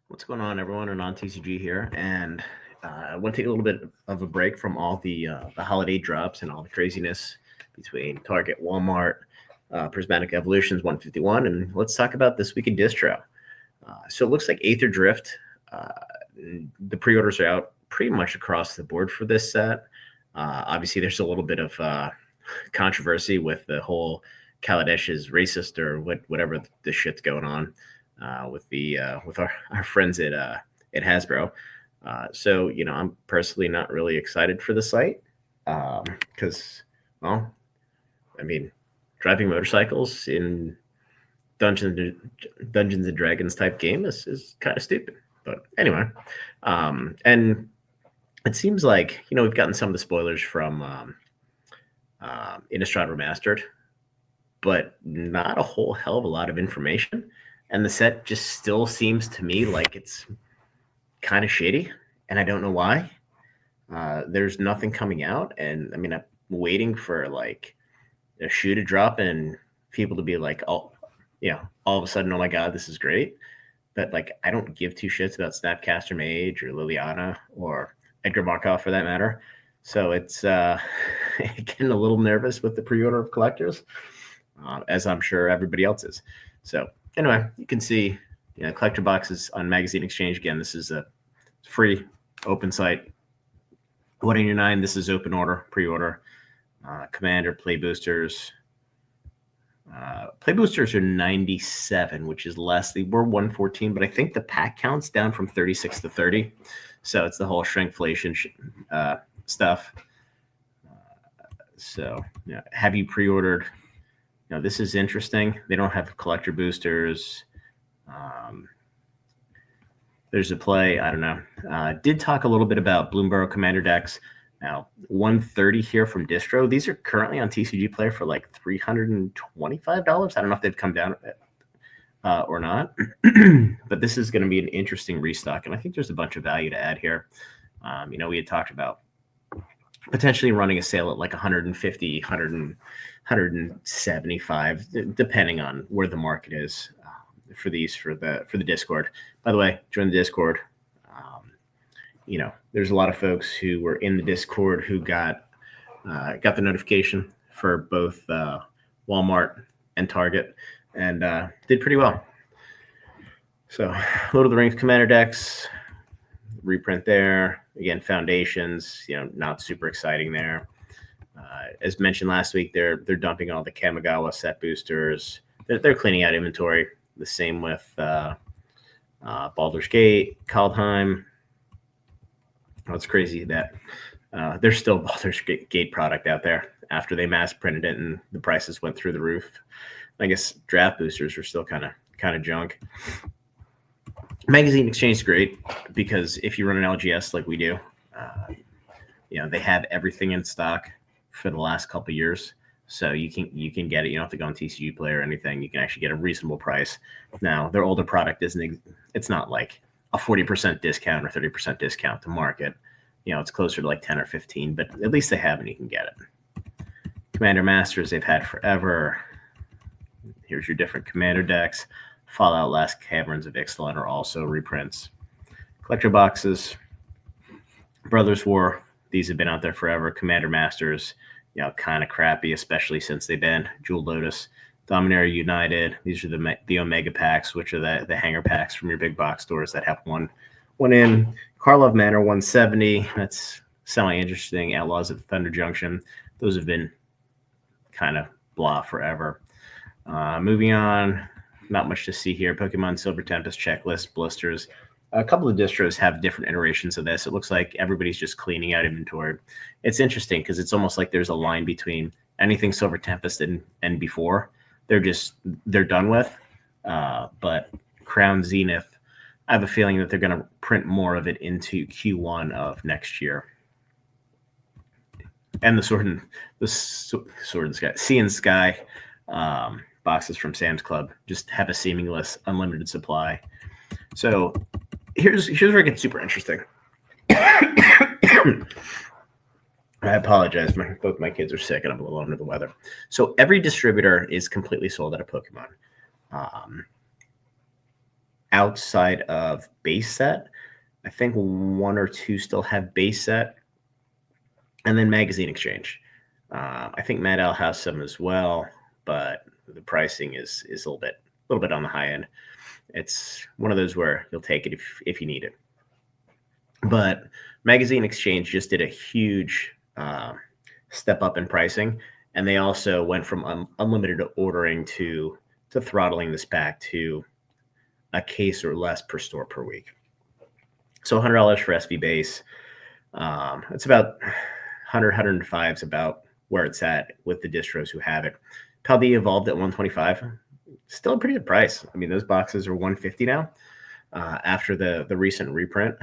What's going on, everyone? And on TCG here, and I want to take a little bit of a break from all the holiday drops and all the craziness between Target, Walmart, Prismatic Evolutions 151, and let's talk about this week in Distro. So it looks like Aether Drift. Uh, the pre-orders are out pretty much across the board for this set. Obviously, there's a little bit of controversy with the whole Kaladesh is racist or whatever the shit's going on with our friends at Hasbro. So I'm personally not really excited for the site because, well, I mean, driving motorcycles in Dungeons and Dragons type game is kind of stupid. But anyway, and it seems like we've gotten some of the spoilers from Innistrad Remastered, but not a whole hell of a lot of information. And the set just still seems to me like it's kind of shady, and I don't know why. There's nothing coming out, and I mean, I'm waiting for like a shoe to drop and people to be like, oh, all of a sudden, oh my god, this is great. But like, I don't give two shits about Snapcaster Mage or Liliana or Edgar Markov for that matter. So it's getting a little nervous with the pre-order of collectors, as I'm sure everybody else is. So anyway, you can see collector boxes on Magazine Exchange. Again, this is a free open site. 189, this is open order, pre-order. Commander play boosters. Play boosters are 97, which is less. They were 114, but I think the pack count's down from 36 to 30. So it's the whole shrinkflation stuff. So have you pre-ordered? This is interesting. They don't have collector boosters. There's a play. I don't know. Did talk a little bit about Bloomborough Commander decks. Now, 130 here from Distro. These are currently on TCG Player for like $325. I don't know if they've come down or not. But this is going to be an interesting restock, and I think there's a bunch of value to add here. We had talked about potentially running a sale at like 150, 175, depending on where the market is for the Discord. By the way, join the Discord. There's a lot of folks who were in the Discord who got the notification for both Walmart and Target and did pretty well. So, Lord of the Rings Commander decks, reprint there. Again, Foundations, not super exciting there. As mentioned last week, they're dumping all the Kamigawa set boosters. They're cleaning out inventory. The same with Baldur's Gate, Kaldheim. It's crazy that there's still Baldur's Gate product out there after they mass printed it and the prices went through the roof. I guess draft boosters are still kind of junk. Magazine Exchange is great because if you run an LGS like we do, they have everything in stock for the last couple of years. So you can get it. You don't have to go on TCG Player or anything. You can actually get a reasonable price. Now, their older product it's not like a 40% discount or 30% discount to market. It's closer to like 10 or 15, but at least they have and you can get it. Commander Masters, they've had forever. Here's your different Commander decks. Fallout, Last Caverns of Ixalan are also reprints. Collector boxes, Brothers War, these have been out there forever. Commander Masters, kind of crappy, especially since they banned Jewel Lotus. Dominaria United, these are the Omega packs, which are the hanger packs from your big box stores that have one in. Karlov Manor 170, that's semi-interesting. Outlaws at Thunder Junction, those have been kind of blah forever. Moving on, not much to see here. Pokemon Silver Tempest checklist, blisters. A couple of distros have different iterations of this. It looks like everybody's just cleaning out inventory. It's interesting because it's almost like there's a line between anything Silver Tempest and before. They're done with. But Crown Zenith, I have a feeling that they're going to print more of it into Q1 of next year. And the Sword and Sky, Sea and Sky boxes from Sam's Club just have a seamless unlimited supply. So here's where it gets super interesting. I apologize. Both my kids are sick and I'm a little under the weather. So every distributor is completely sold out of Pokemon. outside of base set. I think one or two still have base set, and then magazine exchange. I think Mad Owl has some as well, but the pricing is a little bit on the high end. It's one of those where you'll take it if you need it. But magazine exchange just did a huge step up in pricing, and they also went from unlimited ordering to throttling this back to a case or less per store per week. So $100 for SV base. It's about 105 is about where it's at with the distros who have it. Paldea evolved at 125. Still a pretty good price. I mean, those boxes are 150 now after the recent reprint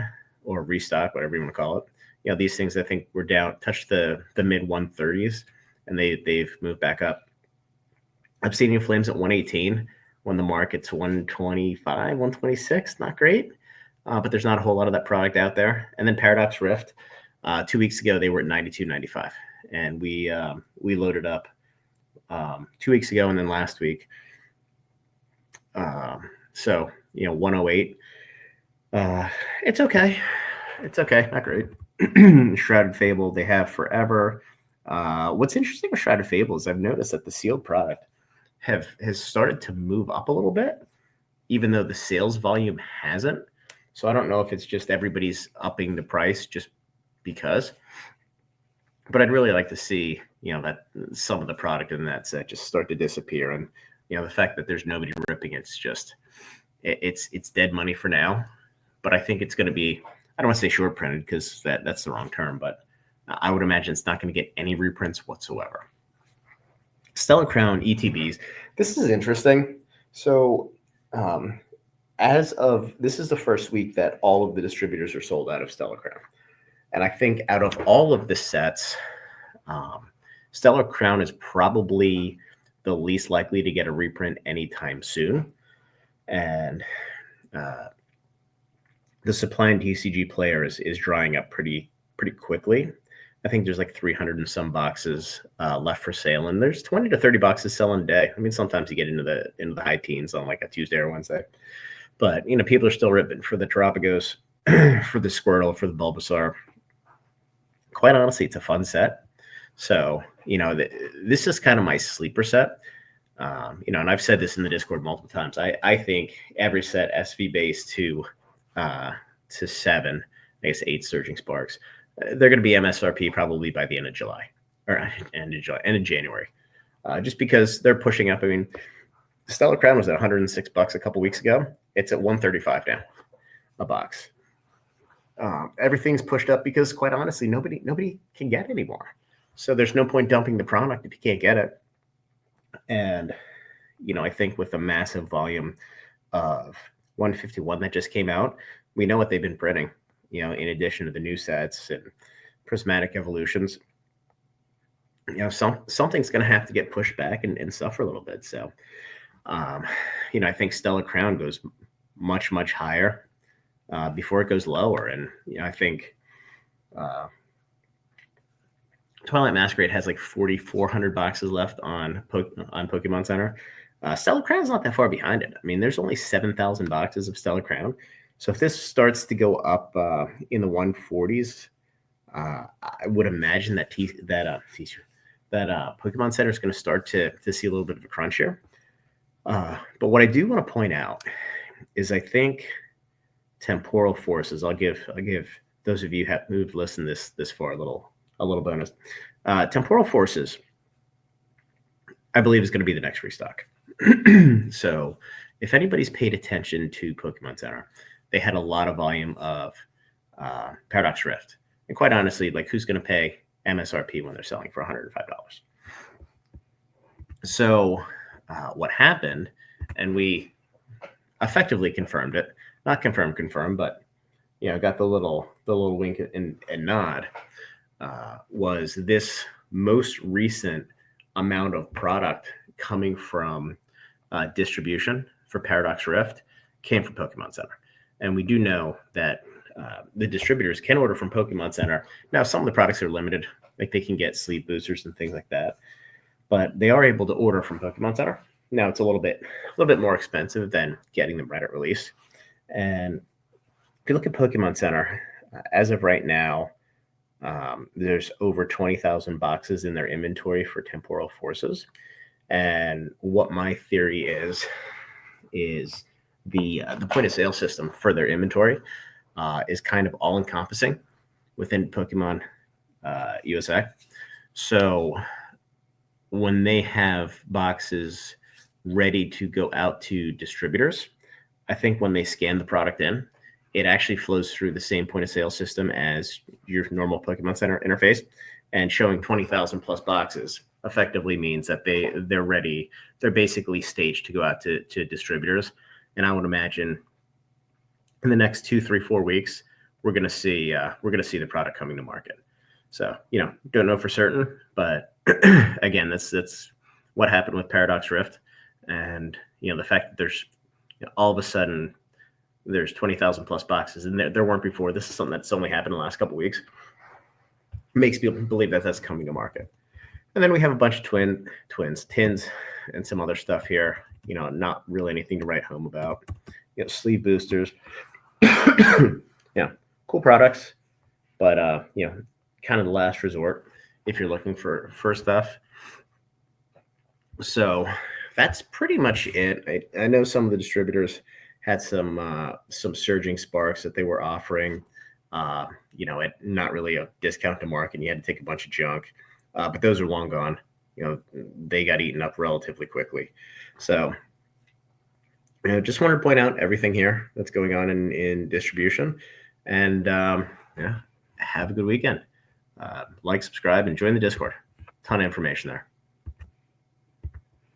or restock, whatever you want to call it. You know, these things I think were down, touched the mid 130s, and they've moved back up. Obsidian Flames at 118 when the market's 125, 126. Not great, but there's not a whole lot of that product out there. And then Paradox Rift, 2 weeks ago they were at 92.95, and we loaded up 2 weeks ago, and then last week. So 108. It's okay. It's okay. Not great. Shrouded Fable they have forever. What's interesting with Shrouded Fable is I've noticed that the sealed product has started to move up a little bit, even though the sales volume hasn't. So I don't know if it's just everybody's upping the price just because. But I'd really like to see, that some of the product in that set just start to disappear. And, the fact that there's nobody ripping it's dead money for now. But I think it's going to be, I don't want to say short printed because that's the wrong term, but I would imagine it's not going to get any reprints whatsoever. Stellar Crown ETBs. This is interesting. So this is the first week that all of the distributors are sold out of Stellar Crown. And I think out of all of the sets, Stellar Crown is probably the least likely to get a reprint anytime soon. And the supply in TCG player is drying up pretty quickly. I think there's like 300 and some boxes left for sale, and there's 20 to 30 boxes selling a day. I mean, sometimes you get into the high teens on like a Tuesday or Wednesday, but people are still ripping for the Terapagos, for the Squirtle, for the Bulbasaur. Quite honestly, it's a fun set. So this is kind of my sleeper set. And I've said this in the Discord multiple times. I think every set SV base to 7, I guess 8 Surging Sparks, they're going to be MSRP probably by the end of July or end of January, just because they're pushing up. I mean, Stellar Crown was at $106 a couple weeks ago. It's at $135 now, a box. Everything's pushed up because, quite honestly, nobody can get anymore. So there's no point dumping the product if you can't get it. And I think with the massive volume of 151 that just came out, we know what they've been printing. In addition to the new sets and prismatic evolutions, something's going to have to get pushed back and suffer a little bit. So, I think Stellar Crown goes much, much higher before it goes lower. And, I think Twilight Masquerade has like 4,400 boxes left on Pokemon Center. Stellar Crown's not that far behind it. I mean, there's only 7,000 boxes of Stellar Crown. So if this starts to go up in the 140s, I would imagine that Pokemon Center is going to start to see a little bit of a crunch here. But what I do want to point out is I think Temporal Forces. I'll give those of you who've listened this far a little bonus. Temporal Forces, I believe, is going to be the next restock. So if anybody's paid attention to Pokemon Center, they had a lot of volume of Paradox Rift. And quite honestly, like, who's going to pay MSRP when they're selling for $105? So what happened, and we effectively confirmed it, not confirmed, but got the little wink and nod, was this most recent amount of product coming from distribution for Paradox Rift came from Pokemon Center. And we do know that the distributors can order from Pokemon Center. Now, some of the products are limited, like they can get sleep boosters and things like that, but they are able to order from Pokemon Center. Now, it's a little bit more expensive than getting them right at release. And if you look at Pokemon Center, as of right now, there's over 20,000 boxes in their inventory for temporal forces. And what my theory is the point of sale system for their inventory is kind of all encompassing within Pokemon USA. So when they have boxes ready to go out to distributors, I think when they scan the product in, it actually flows through the same point of sale system as your normal Pokemon Center interface. And showing 20,000 plus boxes effectively means that they're ready. They're basically staged to go out to distributors. And I would imagine in the next 2, 3, 4 weeks, we're gonna see the product coming to market. So don't know for certain, but again, that's what happened with Paradox Rift, and the fact that there's all of a sudden there's 20,000 plus boxes, and there weren't before. This is something that's only happened in the last couple of weeks. Makes people believe that that's coming to market. And then we have a bunch of tins, and some other stuff here. Not really anything to write home about. Sleeve boosters. Cool products, but kind of the last resort if you're looking for stuff. So that's pretty much it. I know some of the distributors had some surging sparks that they were offering, at not really a discount to market. You had to take a bunch of junk, but those are long gone. They got eaten up relatively quickly. So just wanted to point out everything here that's going on in distribution, and have a good weekend. Like, subscribe, and join the Discord. Ton of information there.